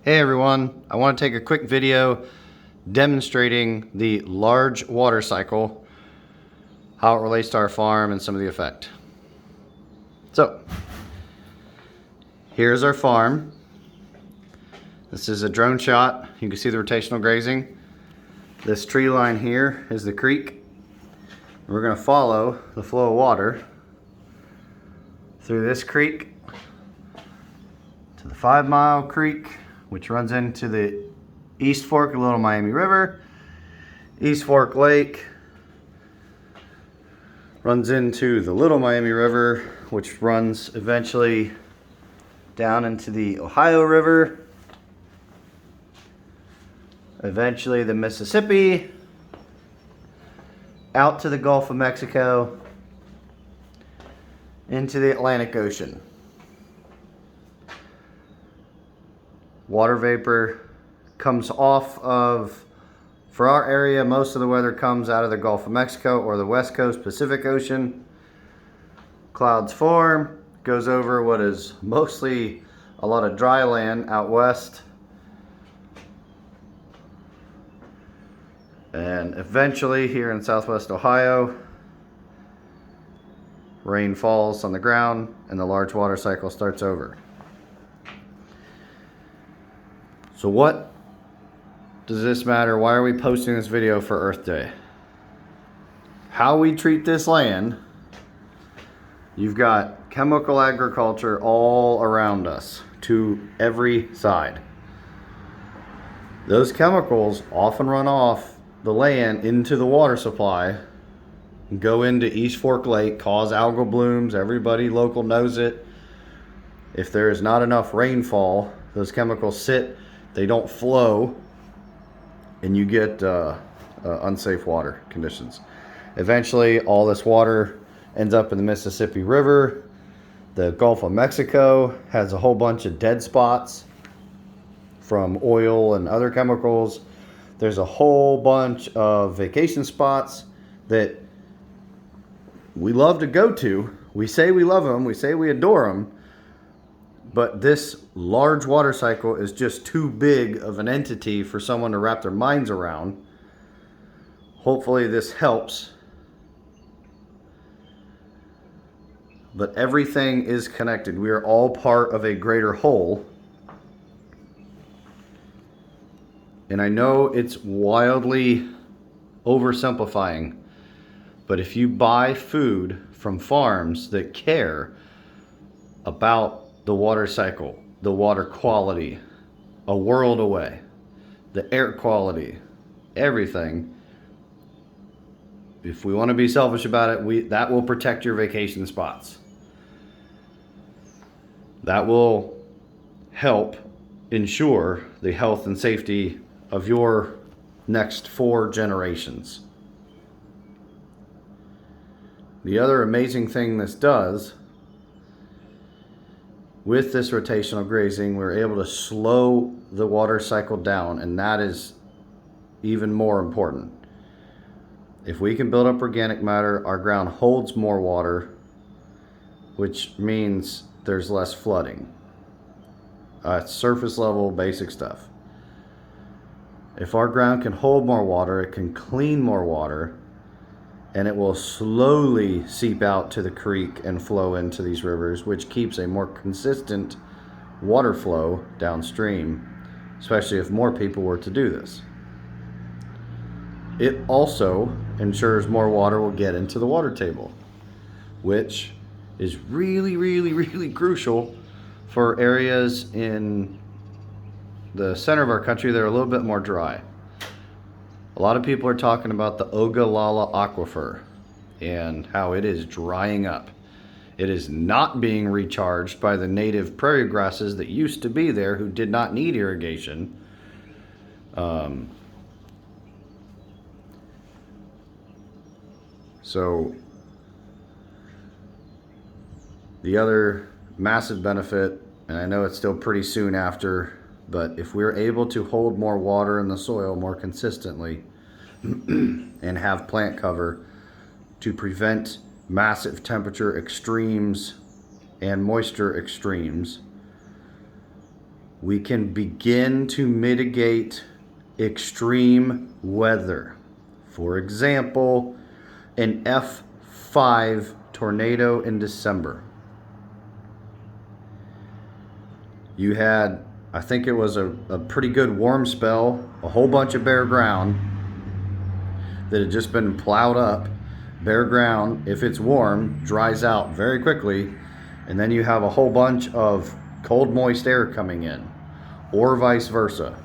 Hey everyone, I want to take a quick video demonstrating the large water cycle, how it relates to our farm and some of the effect. So, here's our farm. This is a drone shot. You can see the rotational grazing. This tree line here is the creek. We're going to follow the flow of water through this creek to the 5 Mile Creek, which runs into the East Fork of Little Miami River. East Fork Lake runs into the Little Miami River, which runs eventually down into the Ohio River, eventually the Mississippi, out to the Gulf of Mexico, into the Atlantic Ocean. Water vapor comes off of, for our area, most of the weather comes out of the Gulf of Mexico or the West Coast Pacific Ocean. Clouds form, goes over what is mostly a lot of dry land out west. And eventually here in southwest Ohio, rain falls on the ground and the large water cycle starts over. So what does this matter? Why are we posting this video for Earth Day? How we treat this land, you've got chemical agriculture all around us to every side. Those chemicals often run off the land into the water supply, go into East Fork Lake, cause algal blooms. Everybody local knows it. If there is not enough rainfall, those chemicals sit, they don't flow, and you get unsafe water conditions. Eventually, all this water ends up in the Mississippi River. The Gulf of Mexico has a whole bunch of dead spots from oil and other chemicals. There's a whole bunch of vacation spots that we love to go to. We say we love them, we say we adore them, but this large water cycle is just too big of an entity for someone to wrap their minds around. Hopefully this helps. But everything is connected. We are all part of a greater whole. And I know it's wildly oversimplifying, but if you buy food from farms that care about the water cycle, the water quality, a world away, the air quality, everything, if we want to be selfish about it, that will protect your vacation spots. That will help ensure the health and safety of your next 4 generations. The other amazing thing this does, with this rotational grazing, we're able to slow the water cycle down, and that is even more important. If we can build up organic matter, our ground holds more water, which means there's less flooding. Surface level basic stuff. If our ground can hold more water, it can clean more water, and it will slowly seep out to the creek and flow into these rivers, which keeps a more consistent water flow downstream, especially if more people were to do this. It also ensures more water will get into the water table, which is really, really, really crucial for areas in the center of our country that are a little bit more dry. A lot of people are talking about the Ogallala aquifer and how it is drying up. It is not being recharged by the native prairie grasses that used to be there, who did not need irrigation. So the other massive benefit, and I know it's still pretty soon after, but if we're able to hold more water in the soil more consistently and have plant cover to prevent massive temperature extremes and moisture extremes, we can begin to mitigate extreme weather. For example, an F5 tornado in December. You had, I think it was a pretty good warm spell, a whole bunch of bare ground that had just been plowed up. Bare ground, if it's warm, dries out very quickly, and then you have a whole bunch of cold, moist air coming in, or vice versa.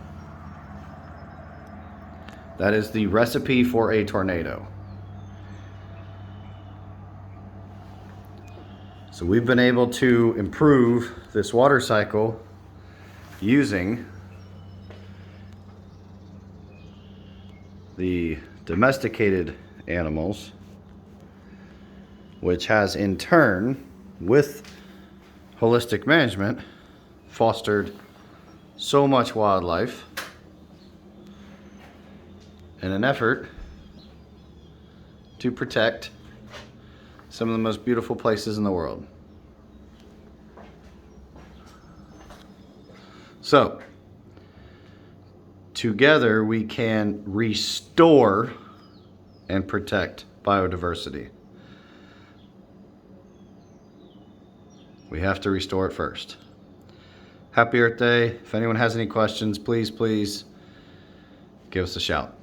That is the recipe for a tornado. So we've been able to improve this water cycle using the domesticated animals, which has in turn, with holistic management, fostered so much wildlife in an effort to protect some of the most beautiful places in the world. So, together we can restore and protect biodiversity. We have to restore it first. Happy Earth Day. If anyone has any questions, please give us a shout.